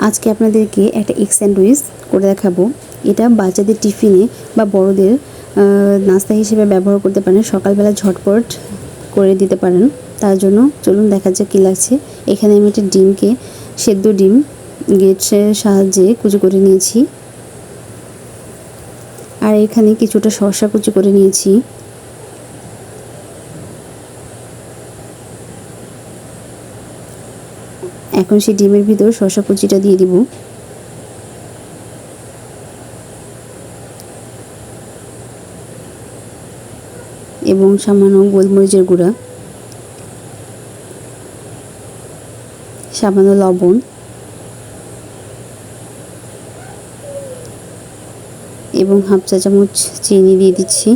আজকে আপনাদেরকে একটা এগ স্যান্ডউইচ করে দেখাবো। এটা বাচ্চাদের টিফিনে বা বড়দের নাস্তা হিসেবে ব্যবহার করতে পারেন। সকালবেলা ঝটপট করে দিতে পারেন। তার জন্য চলুন দেখা যাক কী লাগছে। এখানে আমি একটা ডিমকে সেদ্ধ ডিম গ্রেটারের সাহায্যে কুচি করে নিয়েছি। আর এখানে কিছুটা শসা কুচি করে নিয়েছি। এখন সেই ডিমের ভিতর শসা কুচিটা দিয়ে দিব। এবং সামান্য গোলমরিচের গুঁড়া, সামান্য লবণ এবং হাফ চা চামচ চিনি দিয়ে দিচ্ছি।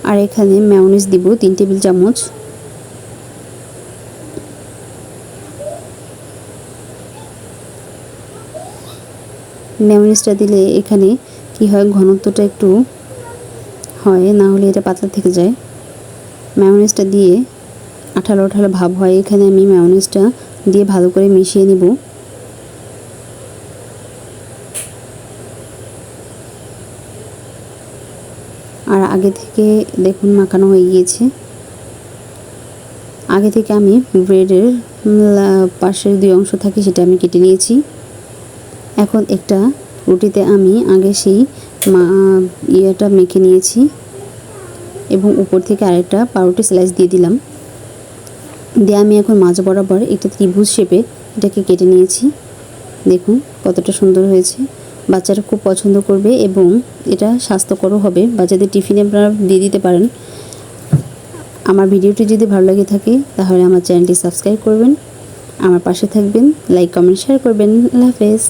আর এখানে মেয়োনিজ দিব 3 টেবিল চামচ। মেয়োনিজটা দিলে এখানে কি হয়, ঘনত্বটা একটু হয়, না হলে এটা পাতলা থেকে যায়। মেয়োনিজটা দিয়ে আঠালো আঠালো ভাব হয়। এখানে আমি মেয়োনিজটা দিয়ে ভালো করে মিশিয়ে নিব। আর আগে থেকে দেখুন মাখানো হয়ে গিয়েছে। আগে থেকে আমি ব্রেডের পাশের 2 অংশ থাকে সেটা আমি কেটে নিয়েছি। এখন একটা রুটিতে আমি আগে সেই ইয়েটা মেখে নিয়েছি এবং উপর থেকে আরেকটা পাউরুটি স্লাইস দিয়ে দিলাম। দিয়ে আমি এখন মাঝ বরাবর একটা ত্রিভুজ শেপে এটাকে কেটে নিয়েছি। দেখুন কতটা সুন্দর হয়েছে। বাচ্চারা খুব পছন্দ করবে এবং এটা স্বাস্থ্যকরও হবে। বাচ্চাদের টিফিনে আপনারা দিয়ে দিতে পারেন। আমার ভিডিওটি যদি ভালো লাগে থাকে তাহলে আমার চ্যানেলটি সাবস্ক্রাইব করবেন, আমার পাশে থাকবেন, লাইক কমেন্ট শেয়ার করবেন। আল্লাহ হাফেজ।